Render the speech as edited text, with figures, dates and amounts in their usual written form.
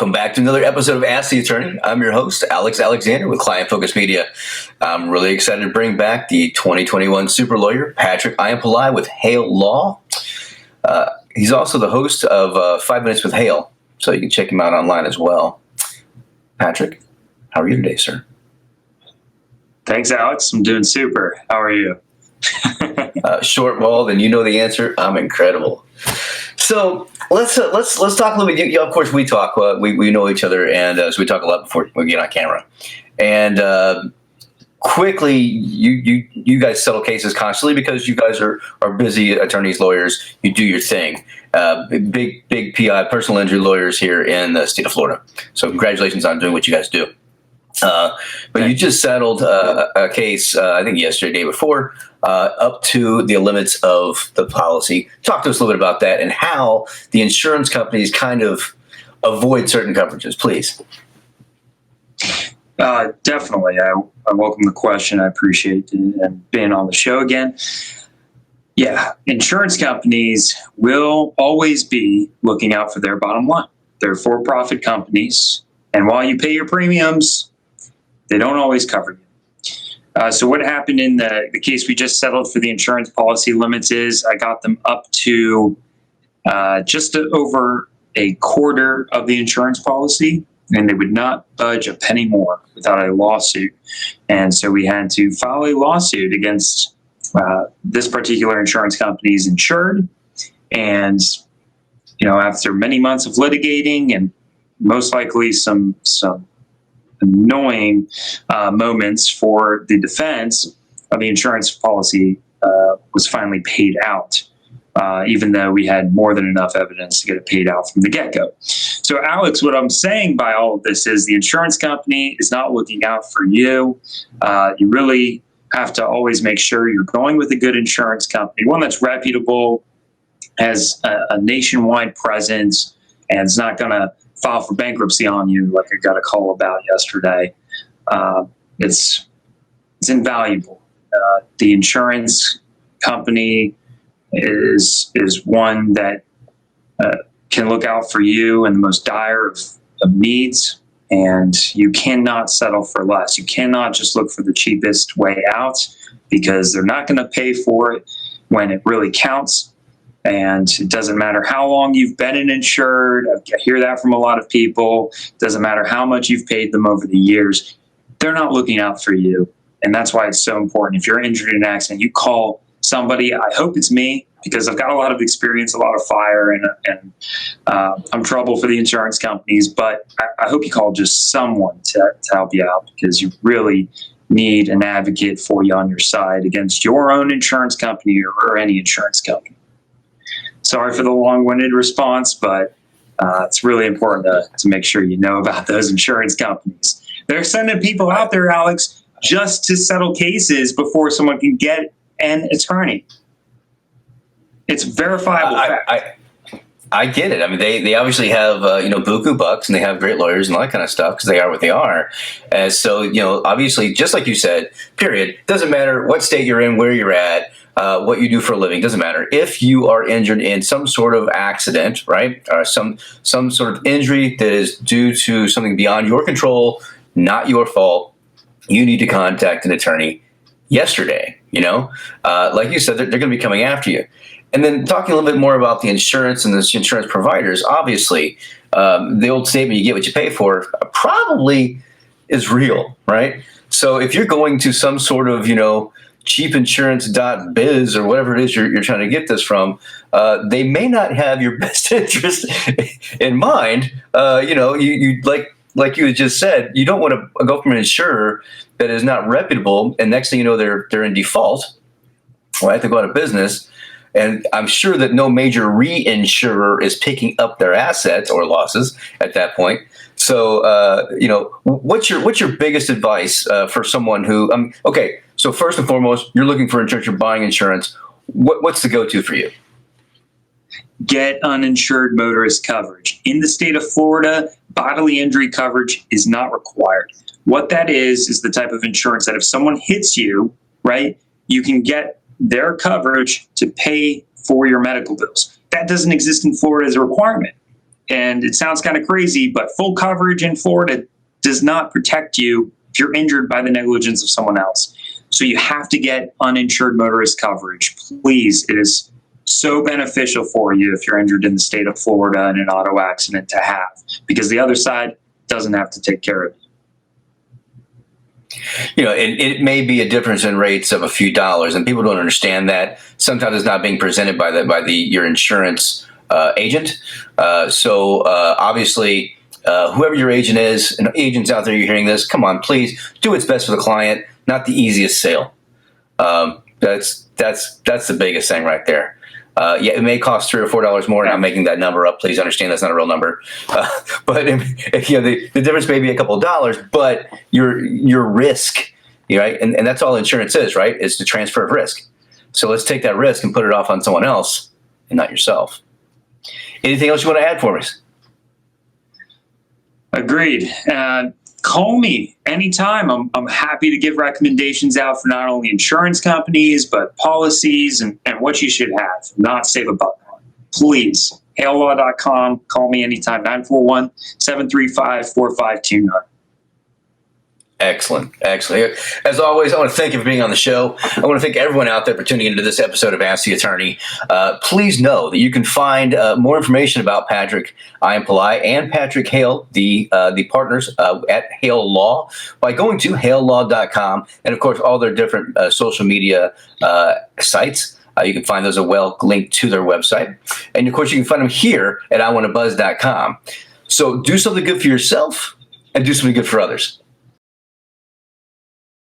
Welcome back to another episode of Ask the Attorney. I'm your host, Alex Alexander with Client Focus Media. I'm really excited to bring back the 2021 super lawyer, Patrick Iyampillai with Hale Law. He's also the host of 5 Minutes with Hale, so you can check him out online as well. Patrick, how are you today, sir? Thanks, Alex. I'm doing super. How are you? Short-walled, and you know the answer. I'm incredible. So let's talk a little bit. Of course, we talk. We know each other, and so we talk a lot before we get on camera. And quickly, you guys settle cases constantly because you guys are busy attorneys, lawyers. You do your thing. Big PI, personal injury lawyers here in the state of Florida. So congratulations on doing what you guys do. But you just settled a case, I think yesterday, day before, up to the limits of the policy. Talk to us a little bit about that and how the insurance companies kind of avoid certain coverages, please. Definitely. I welcome the question. I appreciate it being on the show again. Yeah, insurance companies will always be looking out for their bottom line. They're for-profit companies, and while you pay your premiums, they don't always cover you. So what happened in the case we just settled for the insurance policy limits is I got them up to just over a quarter of the insurance policy, and they would not budge a penny more without a lawsuit. And so we had to file a lawsuit against this particular insurance company's insured. And, after many months of litigating and most likely some annoying moments for the defense of the insurance policy was finally paid out, even though we had more than enough evidence to get it paid out from the get-go. So, Alex, what I'm saying by all of this is the insurance company is not looking out for you. You really have to always make sure you're going with a good insurance company, one that's reputable, has a nationwide presence, and is not going to file for bankruptcy on you like I got a call about yesterday. It's invaluable. The insurance company is one that can look out for you in the most dire of needs, and you cannot settle for less. You cannot just look for the cheapest way out because they're not going to pay for it when it really counts. And it doesn't matter how long you've been an insured. I hear that from a lot of people. It doesn't matter how much you've paid them over the years. They're not looking out for you. And that's why it's so important. If you're injured in an accident, you call somebody. I hope it's me because I've got a lot of experience, a lot of fire, and I'm trouble for the insurance companies. But I hope you call just someone to help you out because you really need an advocate for you on your side against your own insurance company or any insurance company. Sorry for the long-winded response, but it's really important to make sure you know about those insurance companies. They're sending people out there, Alex, just to settle cases before someone can get an attorney. It's verifiable fact. I get it. I mean, they obviously have, buku bucks, and they have great lawyers and all that kind of stuff because they are what they are. And so, obviously, just like you said, period, doesn't matter what state you're in, where you're at, what you do for a living, doesn't matter. If you are injured in some sort of accident, right, or some sort of injury that is due to something beyond your control, not your fault, you need to contact an attorney yesterday. Like you said, they're going to be coming after you. And then talking a little bit more about the insurance and the insurance providers, obviously, the old statement, you get what you pay for, probably is real, right? So if you're going to some sort of, cheapinsurance.biz or whatever it is you're trying to get this from, they may not have your best interest in mind. You like you had just said, you don't want to go from an insurer that is not reputable, and next thing you know, they're in default, right? They go out of business. And I'm sure that no major reinsurer is picking up their assets or losses at that point. So, what's your biggest advice for someone who? Okay, so first and foremost, you're looking for insurance. You're buying insurance. What's the go-to for you? Get uninsured motorist coverage. In the state of Florida, bodily injury coverage is not required. What that is the type of insurance that if someone hits you, right, you can get their coverage to pay for your medical bills. That doesn't exist in Florida as a requirement. And it sounds kind of crazy, but full coverage in Florida does not protect you if you're injured by the negligence of someone else. So you have to get uninsured motorist coverage. Please, it is so beneficial for you if you're injured in the state of Florida in an auto accident to have, because the other side doesn't have to take care of it. You know, it may be a difference in rates of a few dollars, and people don't understand that. Sometimes it's not being presented by your insurance agent. So obviously, whoever your agent is, and agents out there, you're hearing this, come on, please do what's best for the client, not the easiest sale. That's the biggest thing right there. Yeah, it may cost $3 or $4 more. And I'm making that number up. Please understand that's not a real number. But if, you know, the difference may be a couple of dollars, but your risk, right? And that's all insurance is, right? Is the transfer of risk. So let's take that risk and put it off on someone else and not yourself. Anything else you want to add for us? Agreed. Call me anytime. I'm happy to give recommendations out for not only insurance companies, but policies and what you should have, not save a buck on. Please, halelaw.com. Call me anytime, 941-735-4529. Excellent. Excellent. As always, I want to thank you for being on the show. I want to thank everyone out there for tuning into this episode of Ask the Attorney. Please know that you can find more information about Patrick Iyampillai and Patrick Hale, the partners at Hale Law, by going to halelaw.com, and, of course, all their different social media sites. You can find those as well linked to their website. And, of course, you can find them here at iwanttabuzz.com. So do something good for yourself and do something good for others.